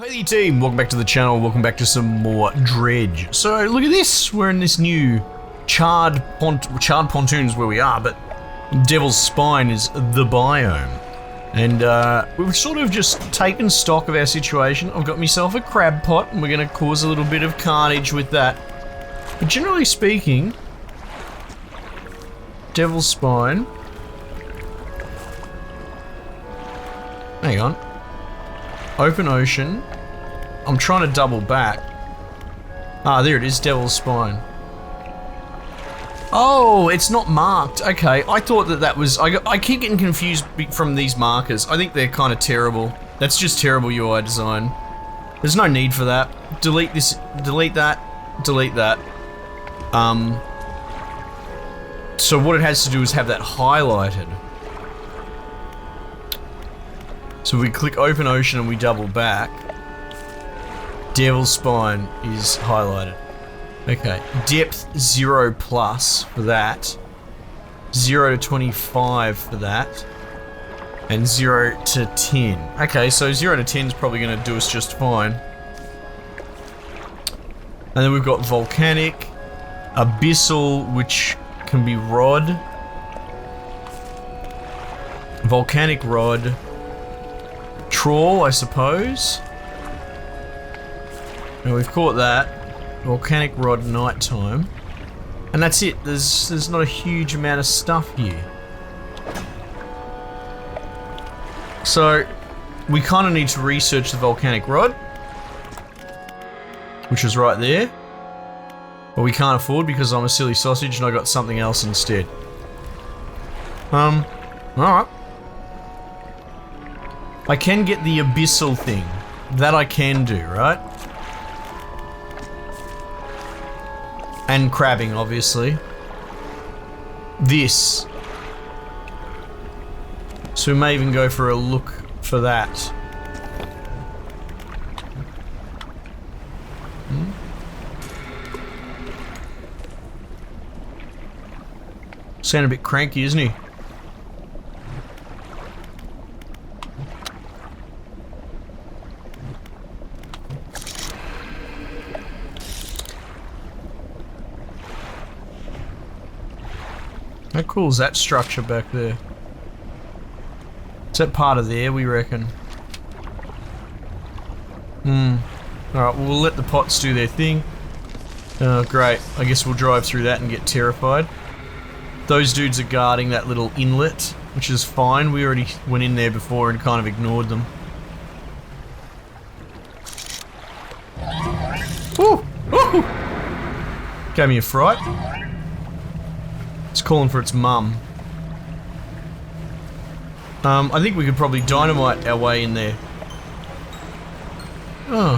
Hey team, welcome back to the channel, welcome back to some more Dredge. So look at this, we're in this new charred pontoons where we are, but Devil's Spine is the biome. And we've sort of just taken stock of our situation. I've got myself a crab pot and we're going to cause a little bit of carnage with that. But generally speaking, Devil's Spine... Hang on. Open ocean. I'm trying to double back. Ah, there it is, Devil's Spine. Oh, it's not marked. Okay, I thought that was... I keep getting confused from these markers. I think they're kind of terrible. That's just terrible UI design. There's no need for that. Delete this, delete that, delete that. So what it has to do is have that highlighted. So we click open ocean and we double back. Devil's Spine is highlighted. Okay, depth 0 plus for that. 0 to 25 for that. And 0 to 10. Okay, so 0 to 10 is probably going to do us just fine. And then we've got volcanic, abyssal, which can be rod. Volcanic rod. Trawl, I suppose. Now we've caught that. Volcanic rod nighttime. And that's it. There's not a huge amount of stuff here. So we kind of need to research the volcanic rod, which is right there. But we can't afford because I'm a silly sausage and I got something else instead. Alright. I can get the abyssal thing. That I can do, right? And crabbing, obviously. This. So we may even go for a look for that. Sound a bit cranky, isn't he? How cool is that structure back there? Is that part of there, we reckon? Alright, well, we'll let the pots do their thing. Oh, great. I guess we'll drive through that and get terrified. Those dudes are guarding that little inlet, which is fine. We already went in there before and kind of ignored them. Woo! Woo! Gave me a fright. It's calling for its mum. I think we could probably dynamite our way in there. Oh.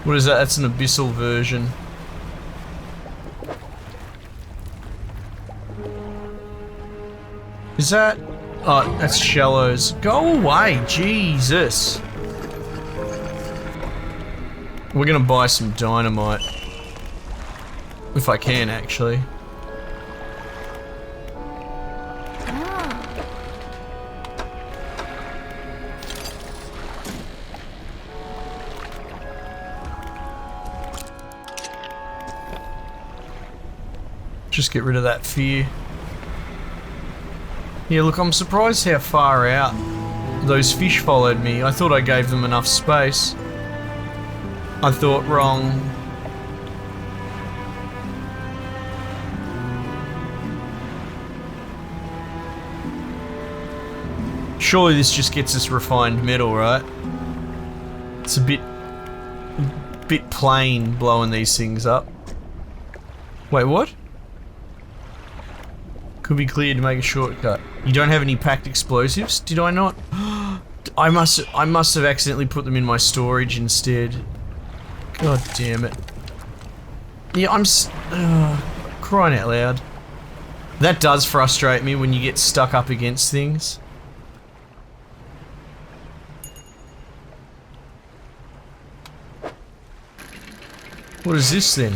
What is that? That's an abyssal version. Is that... Oh, that's shallows. Go away, Jesus. We're gonna buy some dynamite. If I can, actually. Just get rid of that fear. Yeah, look, I'm surprised how far out those fish followed me. I thought I gave them enough space. I thought wrong. Surely this just gets us refined metal, right? It's a bit plain blowing these things up. Wait, what? Could be cleared to make a shortcut. You don't have any packed explosives? Did I not? I must have accidentally put them in my storage instead. God damn it. Yeah, I'm crying out loud. That does frustrate me when you get stuck up against things. What is this then?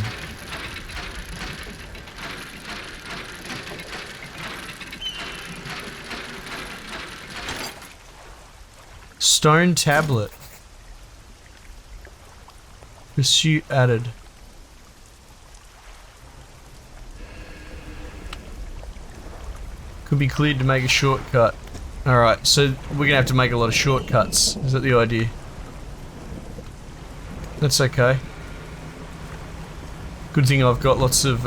Stone tablet. Pursuit added. Could be cleared to make a shortcut. Alright, so we're gonna have to make a lot of shortcuts. Is that the idea? That's okay. Good thing I've got lots of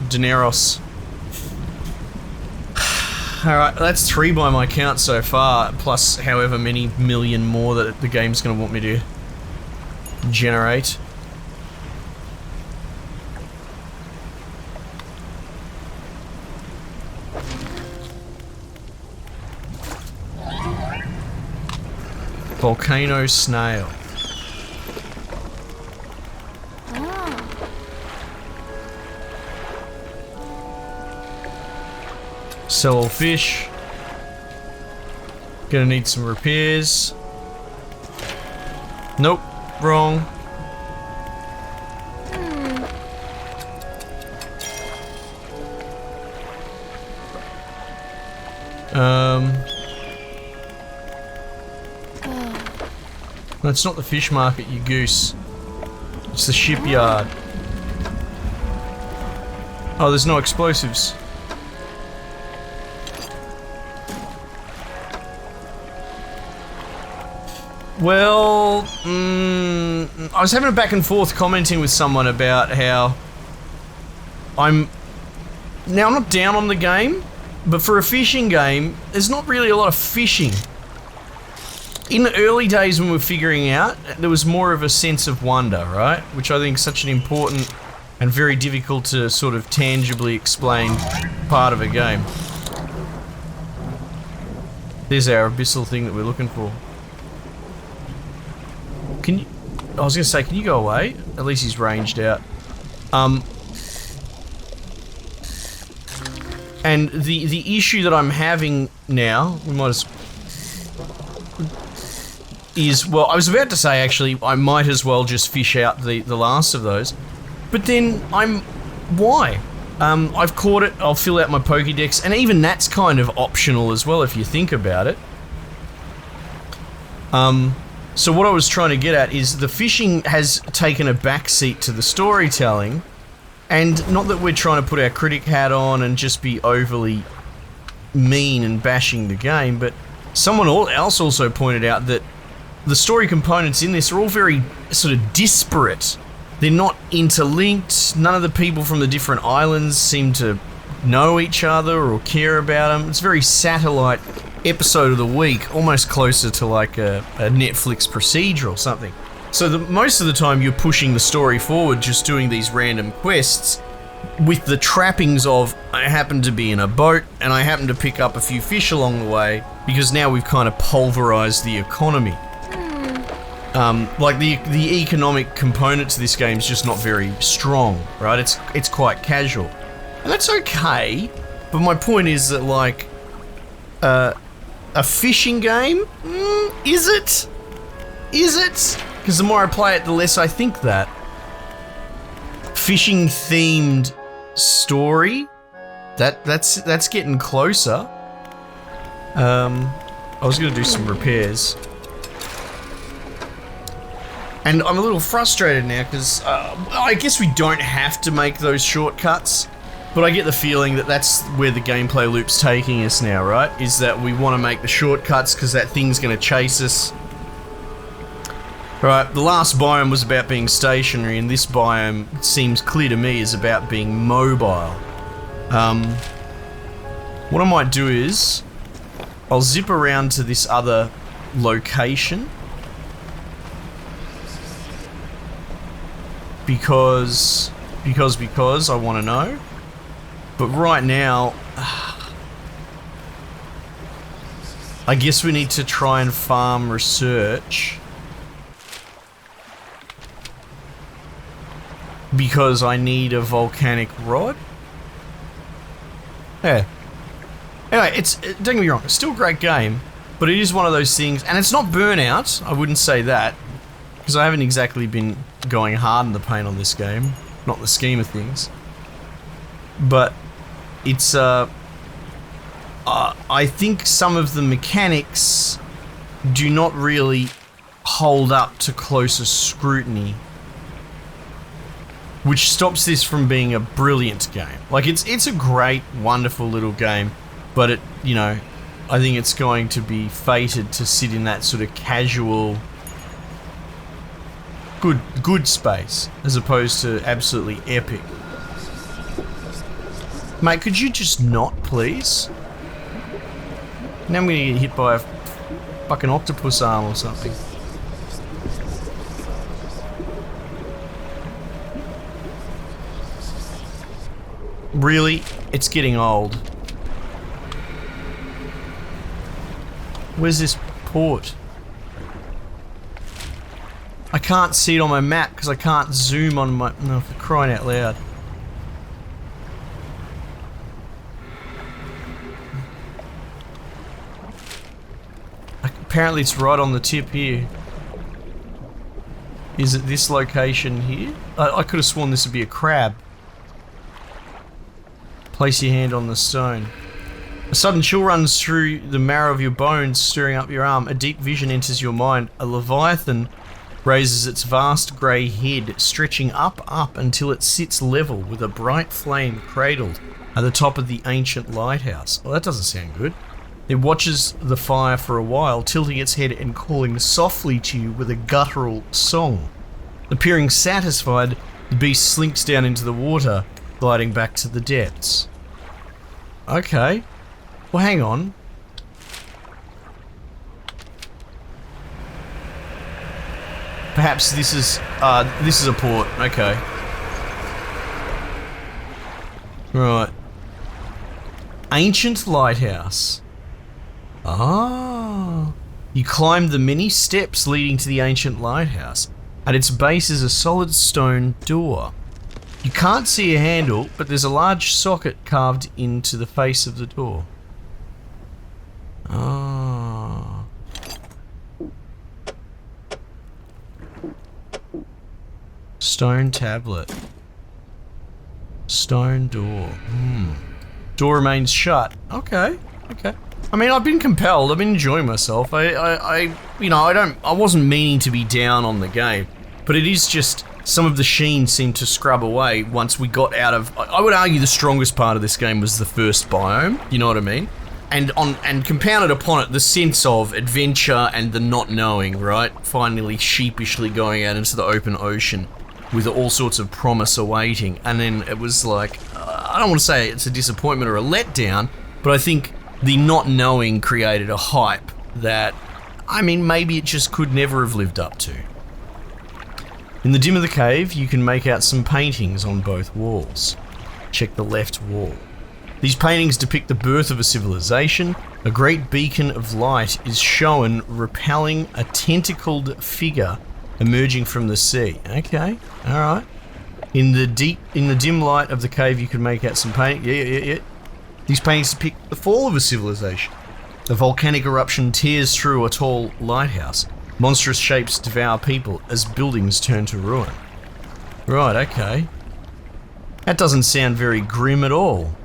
dineros. Alright, that's 3 by my count so far, plus however many million more that the game's gonna want me to generate. Volcano snail. Sell all fish. Gonna need some repairs. Nope, wrong. That's not the fish market, you goose. It's the shipyard. Oh, there's no explosives. Well, I was having a back and forth commenting with someone about how I'm not down on the game, but for a fishing game, there's not really a lot of fishing. In the early days when we were figuring out, there was more of a sense of wonder, right? Which I think is such an important and very difficult to sort of tangibly explain part of a game. There's our abyssal thing that we're looking for. Can you... I was gonna say, can you go away? At least he's ranged out. And the issue that I'm having now, we might as... is, well, I was about to say actually, I might as well just fish out the last of those. But then, why? I've caught it, I'll fill out my Pokédex, and even that's kind of optional as well if you think about it. So what I was trying to get at is the fishing has taken a backseat to the storytelling, and not that we're trying to put our critic hat on and just be overly mean and bashing the game, but someone else also pointed out that the story components in this are all very sort of disparate. They're not interlinked. None of the people from the different islands seem to know each other or care about them. It's very satellite episode of the week, almost closer to like a Netflix procedure or something. So most of the time you're pushing the story forward, just doing these random quests with the trappings of, I happen to be in a boat and I happen to pick up a few fish along the way, because now we've kind of pulverized the economy. Like the economic component to this game is just not very strong, right? It's quite casual, and that's okay. But my point is that like a fishing game, is it? Is it? Because the more I play it, the less I think that fishing themed story. That's getting closer. I was gonna do some repairs. And I'm a little frustrated now because I guess we don't have to make those shortcuts, but I get the feeling that that's where the gameplay loop's taking us now, right? Is that we want to make the shortcuts because that thing's going to chase us. Right, the last biome was about being stationary, and this biome, it seems clear to me, is about being mobile. What I might do is, I'll zip around to this other location. Because I want to know. But right now, I guess we need to try and farm research. Because I need a volcanic rod. Yeah. Anyway, don't get me wrong, it's still a great game, but it is one of those things, and it's not Burnout, I wouldn't say that, because I haven't exactly been going hard in the paint on this game, not the scheme of things. But it's I think some of the mechanics do not really hold up to closer scrutiny, which stops this from being a brilliant game. Like, it's a great, wonderful little game, but it, you know, I think it's going to be fated to sit in that sort of casual, good space, as opposed to absolutely epic. Mate, could you just not, please? Now I'm gonna get hit by a fucking octopus arm or something. Really? It's getting old. Where's this port? I can't see it on my map because I can't zoom on my... No, for crying out loud. Apparently it's right on the tip here. Is it this location here? I could have sworn this would be a crab. Place your hand on the stone. A sudden chill runs through the marrow of your bones, stirring up your arm. A deep vision enters your mind. A leviathan raises its vast grey head, stretching up until it sits level with a bright flame cradled at the top of the ancient lighthouse. Well, that doesn't sound good. It watches the fire for a while, tilting its head and calling softly to you with a guttural song. Appearing satisfied, the beast slinks down into the water, gliding back to the depths. Okay. Well, hang on. Perhaps this is a port. Okay. Right. Ancient lighthouse. Ah. You climb the many steps leading to the ancient lighthouse. At its base is a solid stone door. You can't see a handle, but there's a large socket carved into the face of the door. Ah. Stone tablet. Stone door. Door remains shut. Okay. Okay. I mean, I've been compelled. I've been enjoying myself. I wasn't meaning to be down on the game, but it is just some of the sheen seemed to scrub away once we got out of. I would argue the strongest part of this game was the first biome. You know what I mean? And compounded upon it, the sense of adventure and the not knowing, right? Finally, sheepishly going out into the open ocean with all sorts of promise awaiting, and then it was like, I don't want to say it's a disappointment or a letdown, but I think the not knowing created a hype that, I mean, maybe it just could never have lived up to. In the dim of the cave, you can make out some paintings on both walls. Check the left wall. These paintings depict the birth of a civilization. A great beacon of light is shown repelling a tentacled figure emerging from the sea. Okay, alright. In the dim light of the cave, you can make out some paintings. Yeah. These paintings depict the fall of a civilization. A volcanic eruption tears through a tall lighthouse. Monstrous shapes devour people as buildings turn to ruin. Right, okay. That doesn't sound very grim at all.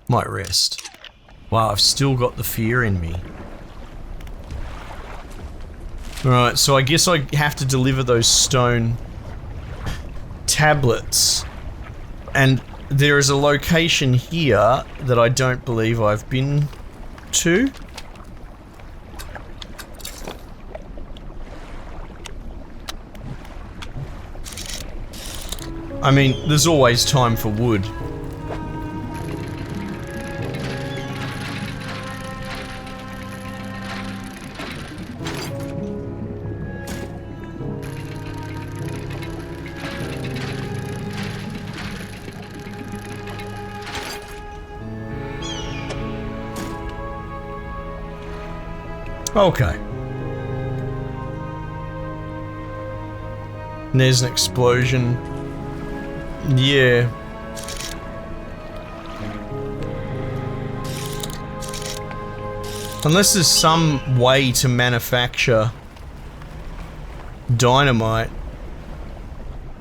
Might rest. Wow, I've still got the fear in me. Right, so I guess I have to deliver those stone tablets. And there is a location here that I don't believe I've been to. I mean, there's always time for wood. Okay. And there's an explosion. Yeah. Unless there's some way to manufacture dynamite,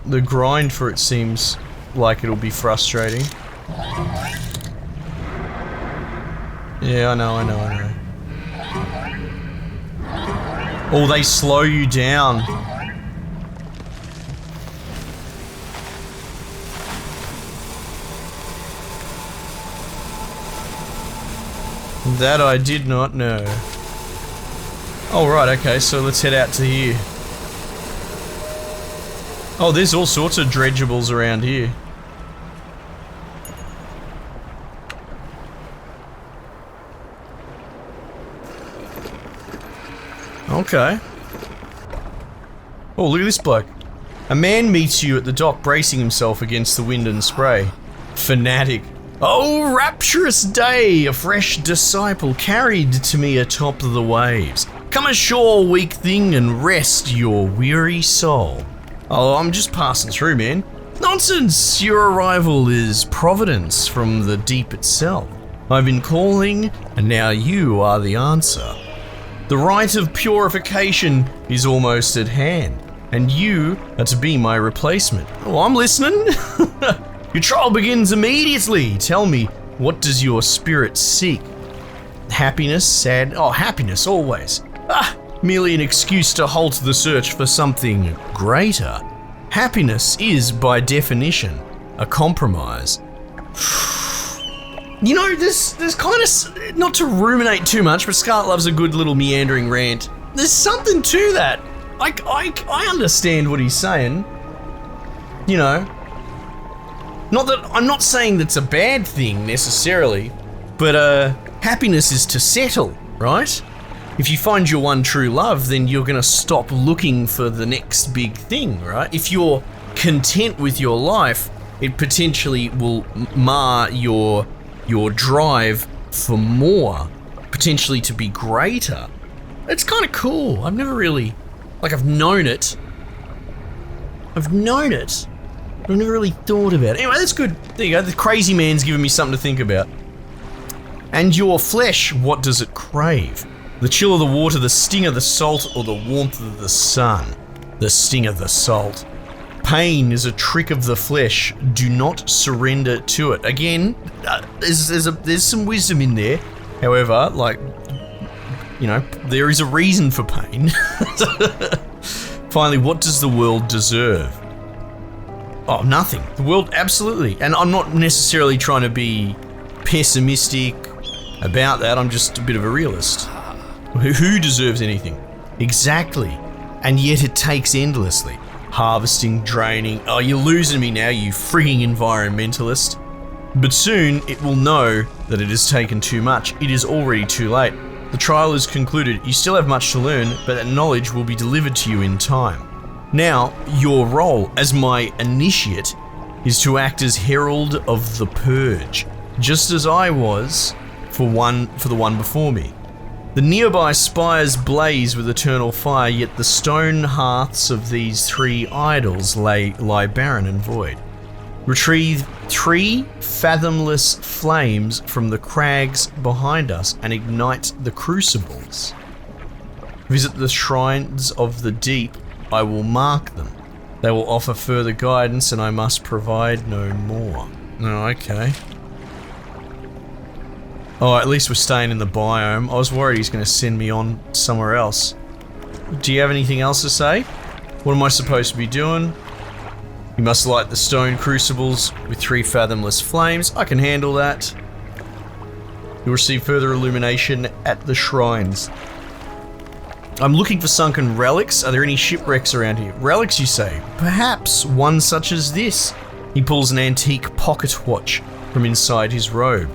the grind for it seems like it'll be frustrating. Yeah, I know. Oh, they slow you down. That I did not know. Oh, right, okay, so let's head out to here. Oh, there's all sorts of dredgeables around here. Okay. Oh, look at this bloke. A man meets you at the dock, bracing himself against the wind and spray. Fanatic. Oh, rapturous day! A fresh disciple carried to me atop the waves. Come ashore, weak thing, and rest your weary soul. Oh, I'm just passing through, man. Nonsense! Your arrival is providence from the deep itself. I've been calling, and now you are the answer. The rite of purification is almost at hand, and you are to be my replacement. Oh, I'm listening. Your trial begins immediately. Tell me, what does your spirit seek? Happiness, sad... Oh, happiness, always. Ah, merely an excuse to halt the search for something greater. Happiness is, by definition, a compromise. You know, there's kind of... Not to ruminate too much, but Scarlet loves a good little meandering rant. There's something to that. I understand what he's saying. You know... Not that I'm not saying that's a bad thing necessarily, but happiness is to settle, right? If you find your one true love, then you're gonna stop looking for the next big thing, right? If you're content with your life, it potentially will mar your drive for more, potentially to be greater. It's kind of cool. I've never really, I've known it. I've never really thought about it. Anyway, that's good. There you go. The crazy man's giving me something to think about. And your flesh, what does it crave? The chill of the water, the sting of the salt, or the warmth of the sun? The sting of the salt. Pain is a trick of the flesh. Do not surrender to it. Again, there's some wisdom in there. However, there is a reason for pain. Finally, what does the world deserve? Oh, nothing. The world, absolutely. And I'm not necessarily trying to be pessimistic about that. I'm just a bit of a realist. Who deserves anything? Exactly. And yet it takes endlessly. Harvesting, draining. Oh, you're losing me now, you frigging environmentalist. But soon it will know that it has taken too much. It is already too late. The trial is concluded. You still have much to learn, but that knowledge will be delivered to you in time. Now, your role as my initiate is to act as herald of the purge, just as I was for the one before me. The nearby spires blaze with eternal fire, yet the stone hearths of these three idols lie barren and void. Retrieve 3 fathomless flames from the crags behind us and ignite the crucibles. Visit the shrines of the deep. I will mark them. They will offer further guidance, and I must provide no more. Oh, okay. Oh, at least we're staying in the biome. I was worried he's going to send me on somewhere else. Do you have anything else to say? What am I supposed to be doing? You must light the stone crucibles with 3 fathomless flames. I can handle that. You'll receive further illumination at the shrines. I'm looking for sunken relics. Are there any shipwrecks around here? Relics, you say? Perhaps one such as this. He pulls an antique pocket watch from inside his robe.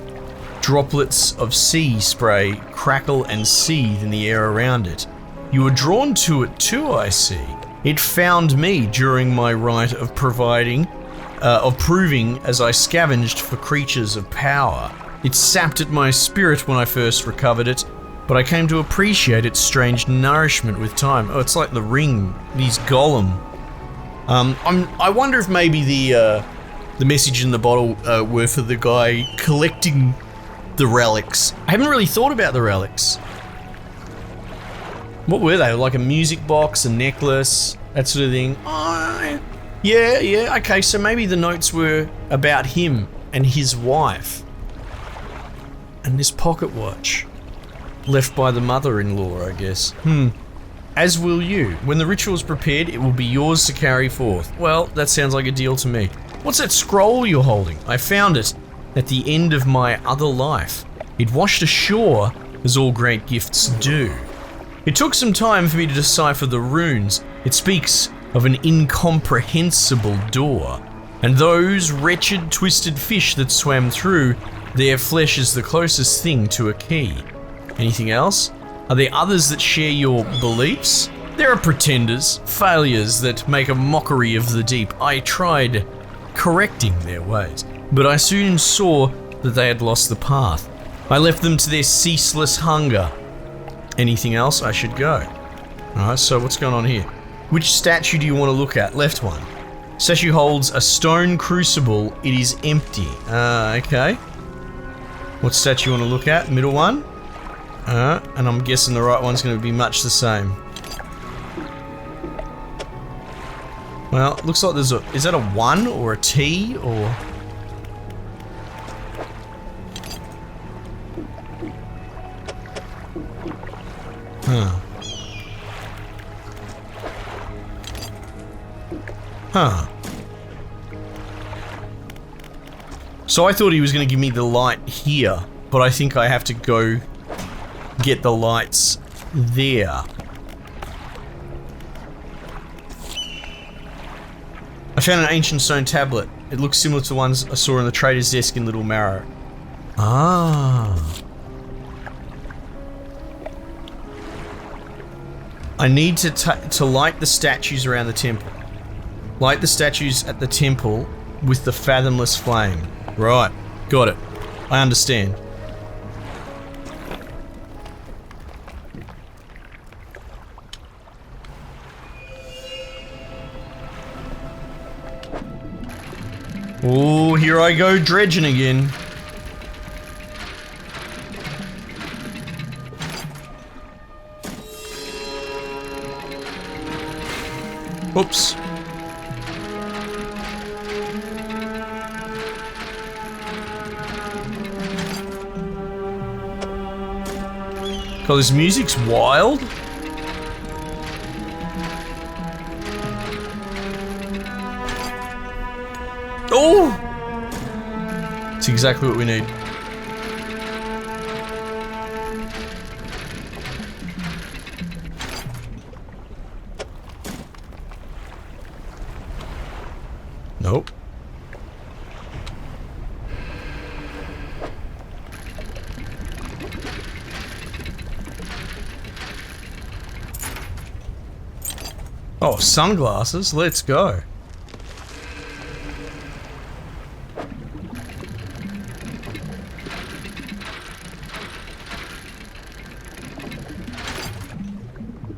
Droplets of sea spray crackle and seethe in the air around it. You were drawn to it too, I see. It found me during my rite of proving as I scavenged for creatures of power. It sapped at my spirit when I first recovered it, but I came to appreciate its strange nourishment with time. Oh, it's like the ring. He's Gollum. I wonder if maybe the message in the bottle were for the guy collecting the relics. I haven't really thought about the relics. What were they? Like a music box, a necklace, that sort of thing? Oh, yeah, okay, so maybe the notes were about him and his wife. And this pocket watch. Left by the mother-in-law, I guess. And as will you. When the ritual is prepared, it will be yours to carry forth. Well, that sounds like a deal to me. What's that scroll you're holding? I found it at the end of my other life. It washed ashore, as all great gifts do. It took some time for me to decipher the runes. It speaks of an incomprehensible door, and those wretched twisted fish that swam through, their flesh is the closest thing to a key. Anything else? Are there others that share your beliefs? There are pretenders, failures that make a mockery of the deep. I tried correcting their ways, but I soon saw that they had lost the path. I left them to their ceaseless hunger. Anything else? I should go. Alright, so what's going on here? Which statue do you want to look at? Left one. Statue holds a stone crucible. It is empty. Okay. What statue you want to look at? Middle one. And I'm guessing the right one's going to be much the same. Well, it looks like there's a... Is that a 1 or a T or... Huh. So I thought he was going to give me the light here, but I think I have to go get the lights there. I found an ancient stone tablet. It looks similar to the ones I saw on the trader's desk in Little Marrow. Ah. I need to light the statues around the temple. Light the statues at the temple with the fathomless flame. Right, got it. I understand. Oh, here I go dredging again. Oops. God, this music's wild. Oh! It's exactly what we need. Nope. Oh, sunglasses, let's go.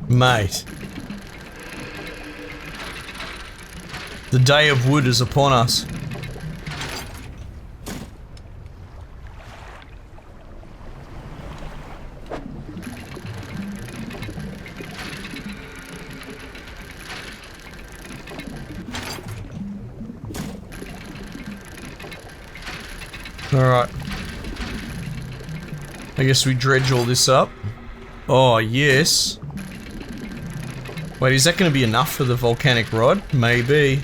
Mate. The day of wood is upon us. Alright. I guess we dredge all this up. Oh, yes. Wait, is that going to be enough for the volcanic rod? Maybe.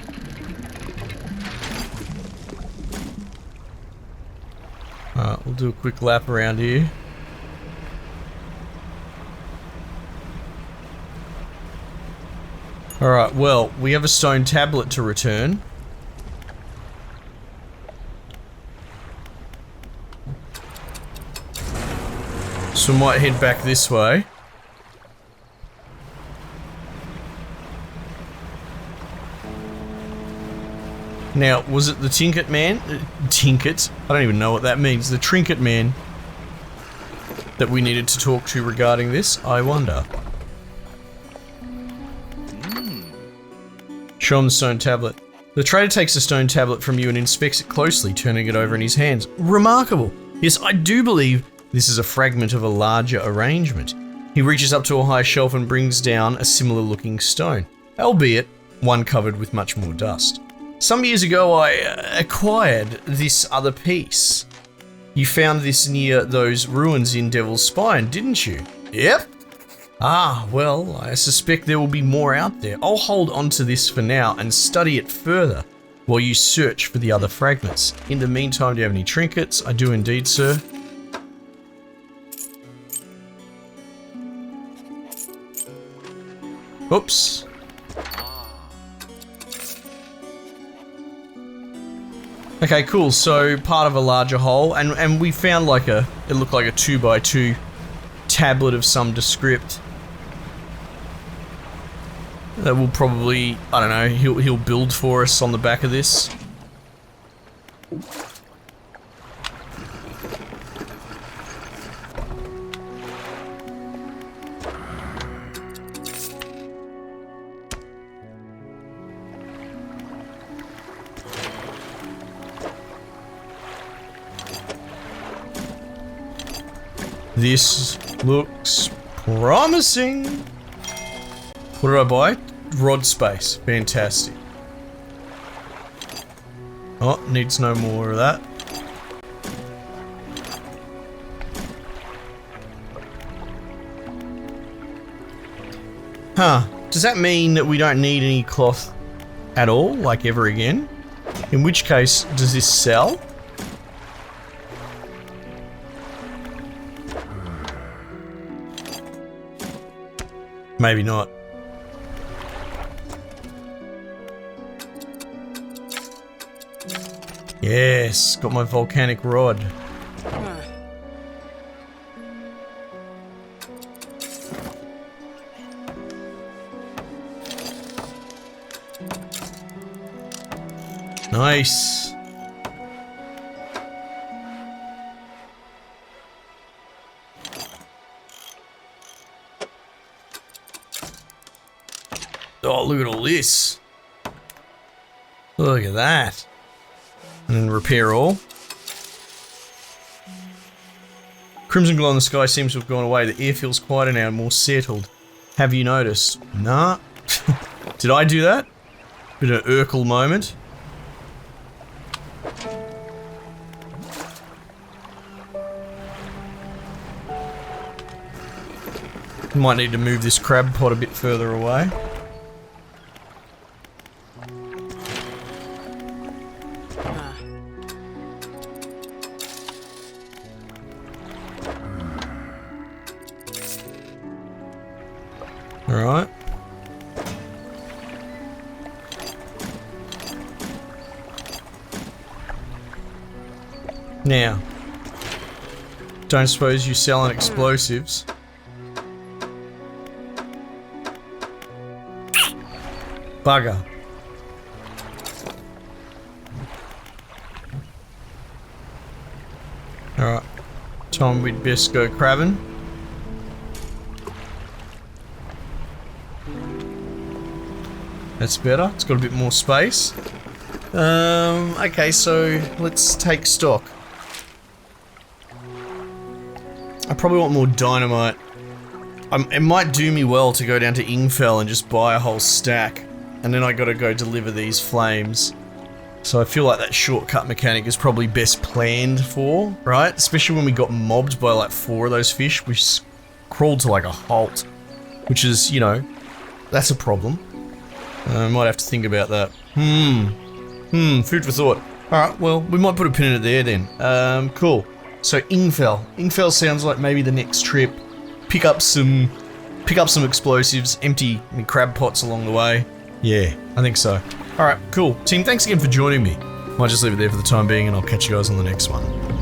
Alright, we'll do a quick lap around here. Alright, well, we have a stone tablet to return. So we might head back this way. Now, was it the Tinket Man? Tinket? I don't even know what that means. The Trinket Man that we needed to talk to regarding this? I wonder. Show him the stone tablet. The trader takes the stone tablet from you and inspects it closely, turning it over in his hands. Remarkable! Yes, I do believe this is a fragment of a larger arrangement. He reaches up to a high shelf and brings down a similar looking stone, albeit one covered with much more dust. Some years ago I acquired this other piece. You found this near those ruins in Devil's Spine, didn't you? Yep. Ah, well, I suspect there will be more out there. I'll hold on to this for now and study it further while you search for the other fragments. In the meantime, do you have any trinkets? I do indeed, sir. Oops. Okay, cool. So part of a larger hole, and we found like it looked like a 2x2 tablet of some descript. That will probably, I don't know, he'll build for us on the back of this. This looks promising. What did I buy? Rod space. Fantastic. Oh, needs no more of that. Huh. Does that mean that we don't need any cloth at all, like ever again? In which case, does this sell? Maybe not. Yes, got my volcanic rod. Nice. Oh, look at all this. Look at that. And then repair all. Crimson glow in the sky seems to have gone away. The air feels quieter now and more settled. Have you noticed? Nah. Did I do that? Bit of an Urkel moment. Might need to move this crab pot a bit further away. Alright. Now, don't suppose you're selling explosives? Bugger. Alright. Time we'd best go crabbing. That's better. It's got a bit more space. Okay, so let's take stock. I probably want more dynamite. It might do me well to go down to Ingfell and just buy a whole stack. And then I gotta go deliver these flames. So I feel like that shortcut mechanic is probably best planned for, right? Especially when we got mobbed by like 4 of those fish. We crawled to like a halt. Which is, you know, that's a problem. I might have to think about that. Food for thought. Alright, well, we might put a pin in it there then. Cool. So Ingfell. Ingfell sounds like maybe the next trip. Pick up some explosives, empty crab pots along the way. Yeah, I think so. Alright, cool. Team, thanks again for joining me. Might just leave it there for the time being and I'll catch you guys on the next one.